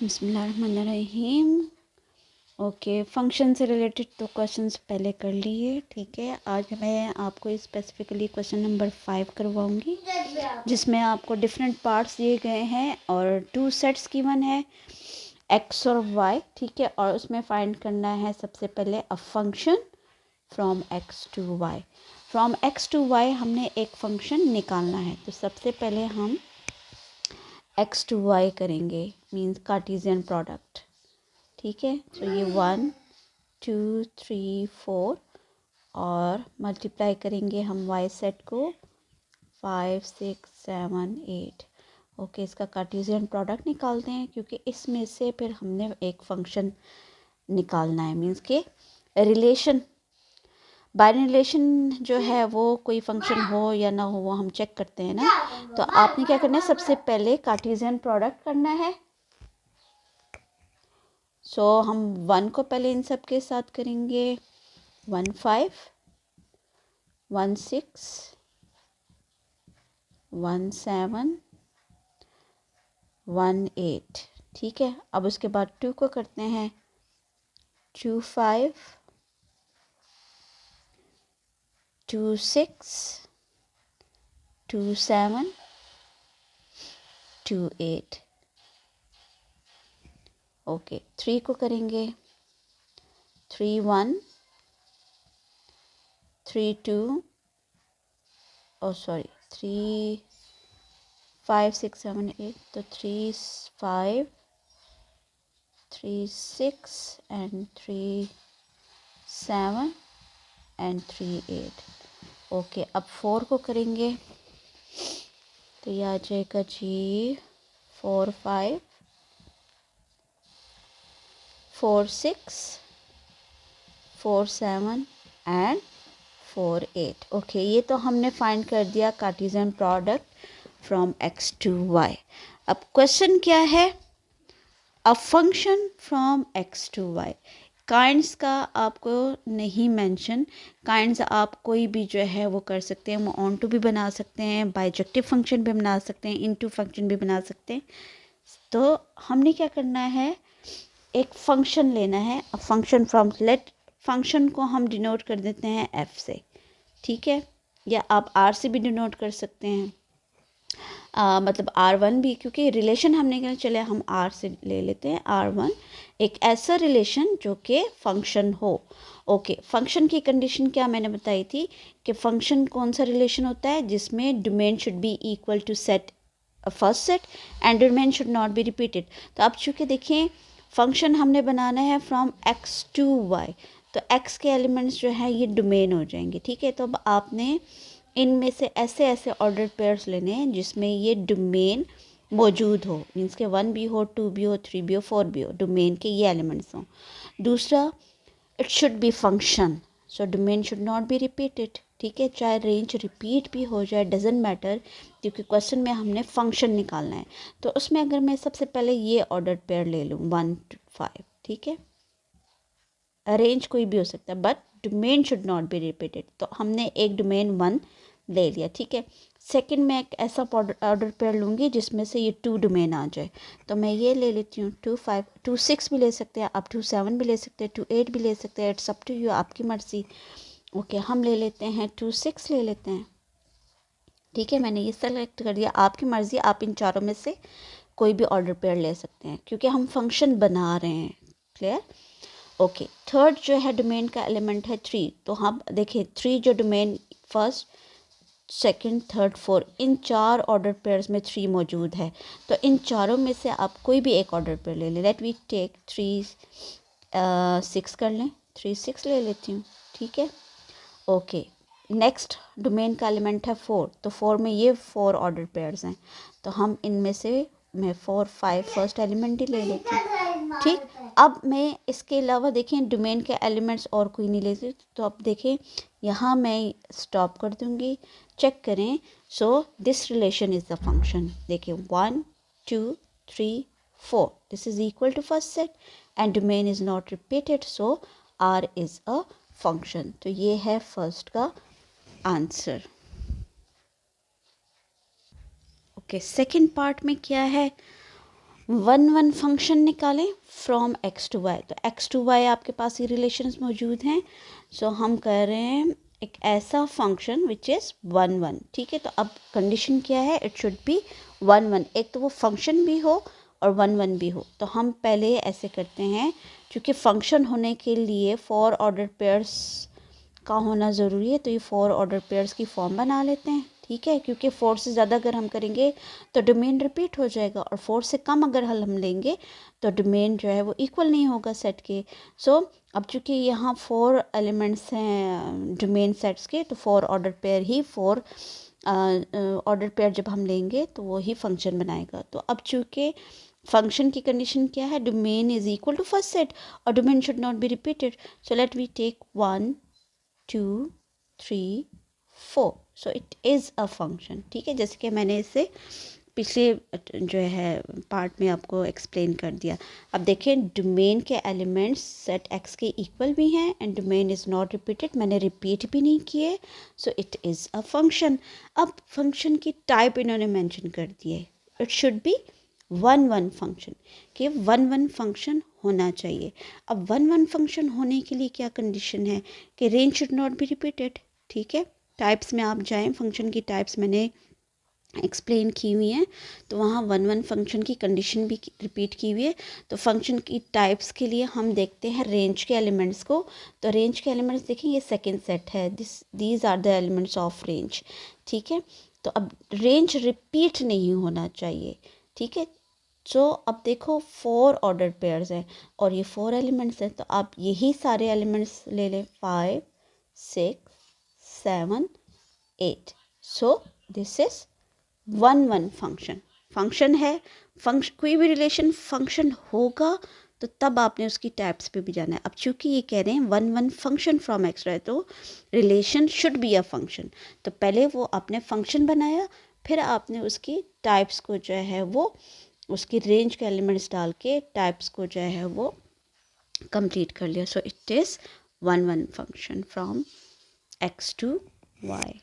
बिस्मिल्लाहिर्रहमानिर्रहीम। Okay, function से related तो क्वेश्चंस पहले कर लिए, ठीक है। आज मैं आपको स्पेसिफिकली क्वेश्चन नंबर 5 करवाऊंगी, जिसमें आपको डिफरेंट पार्ट्स दिए गए हैं और 2 सेट्स गिवन है, एक्स और वाई, ठीक है। और उसमें फाइंड करना है सबसे पहले a function from X to Y. From X to Y हमने एक फंक्शन निकालना है, तो सबसे पहले हम एक्स टू वाई करेंगे, मीन्स कार्टेशियन प्रोडक्ट, ठीक है। तो ये 1 2 3 4 और मल्टीप्लाई करेंगे हम वाई सेट को 5 6 7 8। ओके, इसका कार्टेशियन प्रोडक्ट निकालते हैं, क्योंकि इसमें से फिर हमने एक फंक्शन निकालना है, मीन्स के रिलेशन, बाइनरी रिलेशन जो है वो कोई फंक्शन हो या ना हो वो हम चेक करते हैं ना। तो आपने क्या करना है, सबसे पहले कार्टेशियन प्रोडक्ट करना है। सो हम 1 को पहले इन सब के साथ करेंगे, 1 5 1 6 1 7 1 8, ठीक है। अब उसके बाद 2 को करते हैं, 2 5 2 6 2 7 2 8। ओके, 3 को करेंगे, 3 1 3 2 सॉरी 3 5 6 7 8, तो 3 5 3 6 and 3 7 and 3 8। ओके, अब 4 को करेंगे, तो ये आ जाएगा जी 4 5 4 6 4 7 एंड 4 8। ओके, ये तो हमने फाइंड कर दिया Cartesian product from X to Y. अब क्वेश्चन क्या है, a function from X to Y. Kinds का आपको नहीं मेंशन, काइंड्स आप कोई भी जो है वो कर सकते हैं, ऑन टू भी बना सकते हैं, बाइजेक्टिव फंक्शन भी बना सकते हैं, इनटू फंक्शन भी बना सकते हैं। तो हमने क्या करना है, एक फंक्शन लेना है, फंक्शन फ्रॉम, लेट फंक्शन को हम डिनोट कर देते हैं एफ से, ठीक है, या आप आर से भी डिनोट कर सकते हैं, मतलब R1 भी, क्योंकि रिलेशन हमने क्या चले हम R से ले लेते हैं, R1 एक ऐसा रिलेशन जो कि फंक्शन हो। ओके, फंक्शन की कंडीशन क्या मैंने बताई थी कि फंक्शन कौन सा रिलेशन होता है जिसमें domain should be equal to set first set and domain should not be repeated. तो अब चूँकि देखिए फंक्शन हमने बनाना है फ्रॉम एक्स टू वाई, तो एक्स के एलिमेंट्स जो है ये डोमेन हो जाएंगे, ठीक है। तो अब आपने इनमें से ऐसे ऐसे ऑर्डर पेयर्स लेने हैं जिसमें ये डोमेन मौजूद हो, मीन्स के 1 भी हो, 2 भी हो, 3 भी हो, 4 भी हो, डोमेन के ये एलिमेंट्स हों। दूसरा, it should be function, so domain should not be repeated, ठीक है। चाहे रेंज रिपीट भी हो जाए, डजेंट मैटर, क्योंकि क्वेश्चन में हमने फंक्शन निकालना है। तो उसमें अगर मैं सबसे पहले ये ऑर्डर पेयर ले लूँ 1 to 5, ठीक है, रेंज कोई भी हो सकता है, but domain should not be repeated. तो हमने एक डोमेन 1 ले लिया, ठीक है। सेकंड में एक ऐसा ऑर्डर पेयर लूँगी जिसमें से ये 2 डोमेन आ जाए, तो मैं ये ले लेती हूँ 2 5 2 6 भी ले सकते हैं आप, 2 7 भी ले सकते हैं, 2 8 भी ले सकते हैं, इट्स अप टू यू, आपकी मर्ज़ी। ओके, हम ले लेते हैं 2 6 ले लेते हैं, ठीक है। मैंने ये सेलेक्ट कर दिया, आपकी मर्ज़ी, आप इन चारों में से कोई भी ऑर्डर पेयर ले सकते हैं क्योंकि हम फंक्शन बना रहे हैं, क्लियर। ओके, थर्ड जो है डोमेन का एलिमेंट है 3, तो हम देखिए 3 जो डोमेन फर्स्ट सेकंड थर्ड 4, इन 4 ऑर्डर पेयर्स में 3 मौजूद है, तो इन चारों में से आप कोई भी एक ऑर्डर पेयर ले लें। लेट वी टेक 3 6 कर लें, 3 6 ले लेती हूँ, ठीक है। ओके, नेक्स्ट डोमेन का एलिमेंट है 4, तो 4 में ये 4 ऑर्डर पेयर्स हैं, तो हम इनमें से मैं 4 5 फर्स्ट एलिमेंट ही ले लेती हूँ, ठीक। अब मैं इसके अलावा देखें डोमेन के एलिमेंट्स और कोई नहीं लेती, तो अब देखें यहाँ मैं स्टॉप कर दूँगी, चेक करें। So this relation is the function, देखिए 1 2 3 4, this is equal to first set and domain is not repeated, so R is a function. तो ये है फर्स्ट का आंसर। ओके, सेकंड पार्ट में क्या है, वन वन फंक्शन निकालें फ्रॉम एक्स टू वाई। तो एक्स टू वाई आपके पास ये रिलेशंस मौजूद हैं। सो हम कर रहे हैं एक ऐसा function which is one one. ठीक है, तो अब कंडीशन क्या है, it should be one one. एक तो वो फंक्शन भी हो और वन वन भी हो। तो हम पहले ऐसे करते हैं, क्योंकि फंक्शन होने के लिए फोर ऑर्डर पेयर्स का होना ज़रूरी है, तो ये फोर ऑर्डर पेयर्स की फॉर्म बना लेते हैं। ठीक है, क्योंकि फोर से ज़्यादा अगर हम करेंगे तो डोमेन रिपीट हो जाएगा, और फोर से कम अगर हम लेंगे तो डोमेन जो है वो इक्वल नहीं होगा सेट के। सो अब चूँकि यहाँ फोर एलिमेंट्स हैं डोमेन सेट्स के, तो फोर ऑर्डर पेयर ही फोर ऑर्डर पेयर जब हम लेंगे तो वो ही फंक्शन बनाएगा। तो अब चूँकि फंक्शन की कंडीशन क्या है, domain is equal to first set और domain should not be repeated. So let we take 1 2 3 4। So it is a function. ठीक है, जैसे कि मैंने इसे पिछले जो है पार्ट में आपको एक्सप्लेन कर दिया। अब देखें, डोमेन के एलिमेंट्स सेट एक्स के इक्वल भी हैं and domain is not repeated, मैंने रिपीट भी नहीं किए। सो इट इज़ अ फंक्शन। अब फंक्शन की टाइप इन्होंने मेंशन कर दी है, it should be one one function, कि वन वन फंक्शन होना चाहिए। अब वन वन फंक्शन होने के लिए क्या कंडीशन है कि range should not be repeated. ठीक है, टाइप्स में आप जाएं, फंक्शन की टाइप्स मैंने एक्सप्लेन की हुई हैं, तो वहाँ वन वन फंक्शन की कंडीशन भी रिपीट की हुई है। तो फंक्शन की टाइप्स के लिए हम देखते हैं रेंज के एलिमेंट्स को। तो रेंज के एलिमेंट्स देखें, ये सेकंड सेट है, these are the elements of range. ठीक है, तो अब रेंज रिपीट नहीं होना चाहिए। ठीक है, तो अब देखो फोर ऑर्डर पेयर्स हैं और ये फोर एलिमेंट्स हैं, तो आप यही सारे एलिमेंट्स ले लें, 5 6 7 8। So this is one one function. Function है, फंक्शन कोई भी रिलेशन फंक्शन होगा तो तब आपने उसकी टाइप्स पे भी जाना है। अब चूंकि ये कह रहे हैं one one function from x है, तो relation should be a function. तो पहले वो आपने फंक्शन बनाया, फिर आपने उसकी टाइप्स को जो है वो उसकी रेंज के एलिमेंट्स डाल के टाइप्स को जो है वो कंप्लीट कर लिया। So it is one one function from X to Y.